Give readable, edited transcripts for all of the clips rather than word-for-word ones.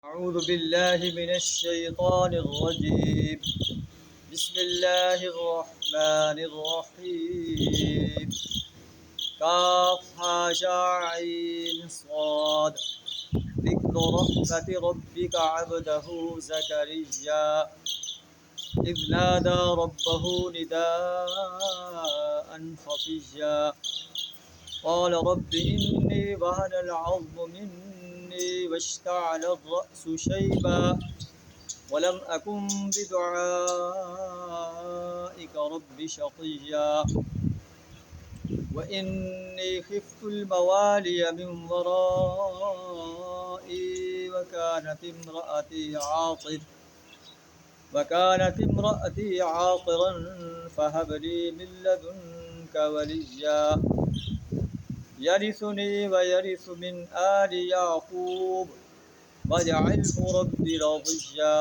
أعوذ بالله من الشيطان الرجيم. بسم الله الرحمن الرحيم. كاف عين صاد. ذكر رحمة ربك عبده زكريا إذ نادى ربه نداء خفيا قال رب إني وهن العظم مني واشتعل الرأس شيبا ولم أكن بدعائك رب شقيا وإني خفت الموالي من ورائي وكانت امرأتي عاقرا فهب لي من لدنك وليا يرثني ويرث من آل يعقوب واجعله رب رضيا.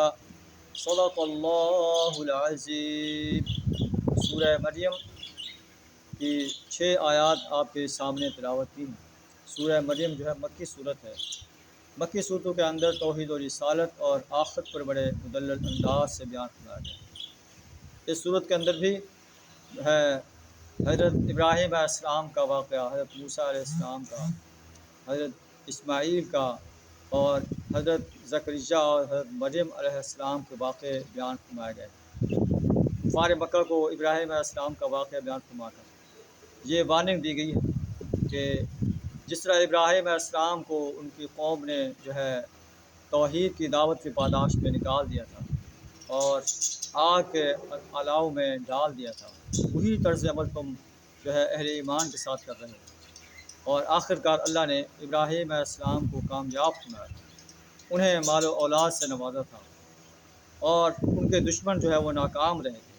صدق اللہ العظیم. سورہ مریم کی 6 آیات آپ کے سامنے تلاوت کی ہیں. سورہ مریم جو ہے مکی صورت ہے. مکی صورتوں کے اندر توحید و رسالت اور آخرت پر بڑے مدلل انداز سے بیان کیا گیا. اس صورت کے اندر بھی ہے حضرت ابراہیم علیہ السلام کا واقعہ، حضرت موسیٰ علیہ السلام کا، حضرت اسماعیل کا اور حضرت زکریا اور حضرت مریم علیہ السلام کے واقعے بیان فرمائے گئے. کفار مکہ کو ابراہیم علیہ السلام کا واقعہ بیان فرما کر یہ وارننگ دی گئی ہے کہ جس طرح ابراہیم علیہ السلام کو ان کی قوم نے جو ہے توحید کی دعوت کی پاداش میں نکال دیا تھا اور آگ کے الاؤ میں ڈال دیا تھا، وہی طرز عمل تم جو ہے اہل ایمان کے ساتھ کر رہے ہو. اور آخرکار اللہ نے ابراہیم علیہ السلام کو کامیاب فرمایا تھا، انہیں مال و اولاد سے نوازا تھا اور ان کے دشمن جو ہے وہ ناکام رہے تھے.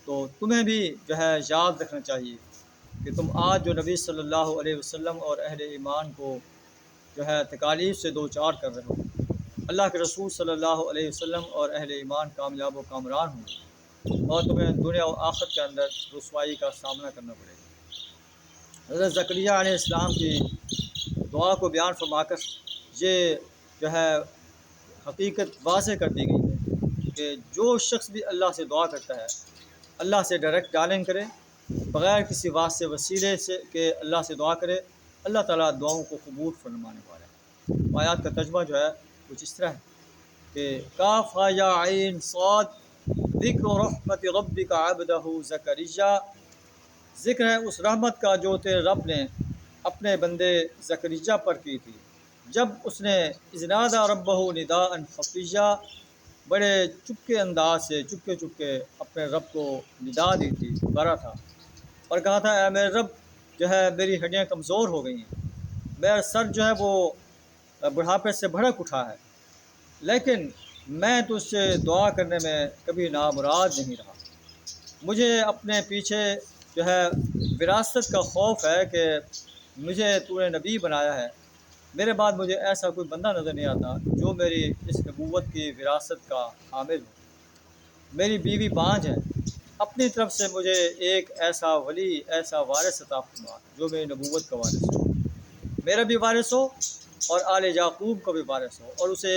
تو تمہیں بھی جو ہے یاد رکھنا چاہیے کہ تم آج جو نبی صلی اللہ علیہ وسلم اور اہل ایمان کو جو ہے تکالیف سے دوچار کر رہے ہو، اللہ کے رسول صلی اللہ علیہ وسلم اور اہل ایمان کامیاب و کامران ہوں اور تمہیں دنیا و آخرت کے اندر رسوائی کا سامنا کرنا پڑے گا. حضرت زکریا علیہ السلام کی دعا کو بیان فرما کر یہ جو ہے حقیقت واضح کر دی گئی ہے کہ جو شخص بھی اللہ سے دعا کرتا ہے، اللہ سے ڈائریکٹ ڈالنگ کرے بغیر کسی واسطے وسیلے سے کہ اللہ سے دعا کرے، اللہ تعالیٰ دعاؤں کو قبول فرمانے والا ہے. آیات کا ترجمہ جو ہے کچھ اس طرح ہے کہ کاف یا عین صاد ذکر رحمت ربک عبدہ زکریا، ذکر ہے اس رحمت کا جو تیرے رب نے اپنے بندے زکریا پر کی تھی جب اس نے اذ نادی ربہ نداء خفیا، بڑے چپکے انداز سے چپکے اپنے رب کو ندا دی تھی، پکارا تھا اور کہا تھا اے میرے رب جو ہے میری ہڈیاں کمزور ہو گئی ہیں، میرا سر جو ہے وہ بڑھاپے سے بھڑک اٹھا ہے، لیکن میں تجھ سے دعا کرنے میں کبھی نامراد نہیں رہا. مجھے اپنے پیچھے جو ہے وراثت کا خوف ہے کہ مجھے تو نے نبی بنایا ہے، میرے بعد مجھے ایسا کوئی بندہ نظر نہیں آتا جو میری اس نبوت کی وراثت کا حامل ہو. میری بیوی بانجھ ہے، اپنی طرف سے مجھے ایک ایسا ولی، ایسا وارث عطا فرما جو میری نبوت کا وارث ہو، میرا بھی وارث ہو اور آل یعقوب کا بھی وارث ہو اور اسے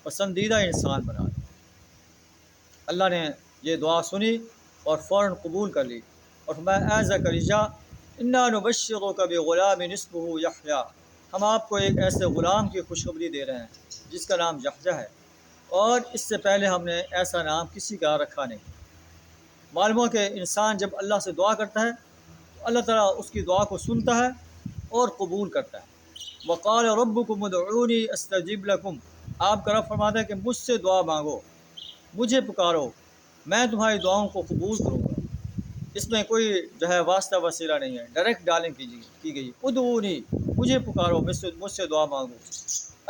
پسندیدہ انسان بنا دے. اللہ نے یہ دعا سنی اور فوراً قبول کر لی اور فرمایا اے زکریا انا نبشرک بغلام اسمہ یحییٰ، ہم آپ کو ایک ایسے غلام کی خوشخبری دے رہے ہیں جس کا نام یحییٰ ہے، اور اس سے پہلے ہم نے ایسا نام کسی کا رکھا نہیں. معلوم ہو کہ انسان جب اللہ سے دعا کرتا ہے تو اللہ تعالیٰ اس کی دعا کو سنتا ہے اور قبول کرتا ہے. وقال ربکم ادعونی استجب لکم، آپ کا رب فرماتا ہے کہ مجھ سے دعا مانگو، مجھے پکارو، میں تمہاری دعاؤں کو قبول کروں گا. اس میں کوئی جو ہے واسطہ وسیلہ نہیں ہے، ڈائریکٹ ڈالنگ کی گئی. ادعونی، مجھے پکارو، مجھ سے دعا مانگو،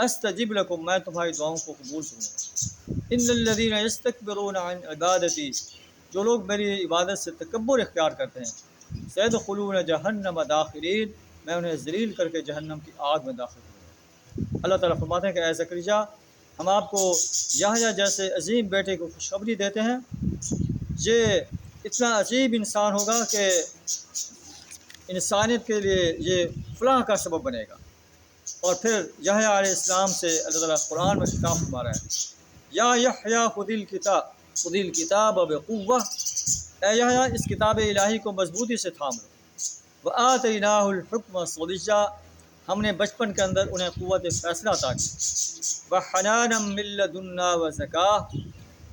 استجب لکم، میں تمہاری دعاؤں کو قبول کروں گا. ان الذین یستکبرون عن عبادتی، جو لوگ میری عبادت سے تکبر اختیار کرتے ہیں، سیدخلون جہنم داخرین، میں انہیں ذلیل کر کے جہنم کی آگ میں داخل کروں گا. اللہ تعالیٰ فرماتے ہیں کہ اے زکریا ہم آپ کو یحییٰ جیسے عظیم بیٹے کو خوشخبری دیتے ہیں، یہ اتنا عجیب انسان ہوگا کہ انسانیت کے لیے یہ فلاح کا سبب بنے گا. اور پھر یحییٰ علیہ السلام سے اللہ تعالیٰ قرآن میں خطاب فرما رہا ہے، یا یحییٰ خذ الکتاب بقوہ، اے یحییٰ اس کتاب الہی کو مضبوطی سے تھام لو، وآتیناہ الحکم صبیہ، ہم نے بچپن کے اندر انہیں قوت فیصلہ عطا کی، وحنانا من لدنا وزکاہ،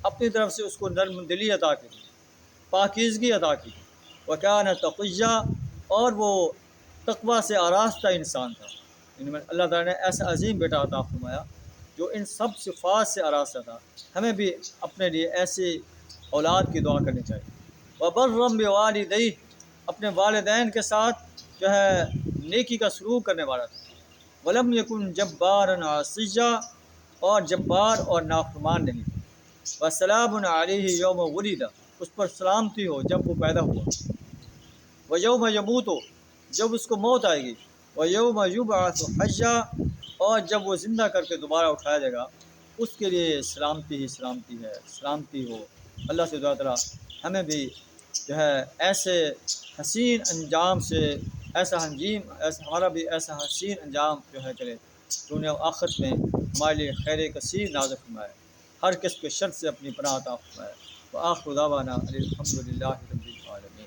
اپنی طرف سے اس کو نرم دلی عطا کی، پاکیزگی عطا کی، وکان تقیہ، اور وہ تقوی سے آراستہ انسان تھا، یعنی اللہ تعالیٰ نے ایسا عظیم بیٹا عطا فرمایا جو ان سب صفات سے آراستہ تھا۔ ہمیں بھی اپنے لیے ایسی اولاد کی دعا کرنی چاہیے۔ وبرا بوالدیہ، اپنے والدین کے ساتھ جو ہے نیکی کا سلوک کرنے والا تھا۔ ولم یکن جبارا عصیا، اور جبار اور نافرمان نہیں تھا۔ وسلام علیہ یوم ولد، اس پر سلامتی ہو جب وہ پیدا ہوا، ویوم یموت، جب اس کو موت آئے گی، ویوم یبعث حیا، اور جب وہ زندہ کر کے دوبارہ اٹھایا جائے گا، اس کے لیے سلامتی ہی سلامتی ہے، سلامتی ہو۔ اللہ سے دعا تعالیٰ ہمیں بھی جو ہے ایسے حسین انجام سے ہمارا بھی ایسا حسین انجام جو ہے کرے، دنیا و آخرت میں ہمارے لیے خیر کثیر نازل فرمائے، ہر قسم کے شر سے اپنی پناہ عطا فرمائے۔ وآخر دعوانا الحمد للہ رب العالمین۔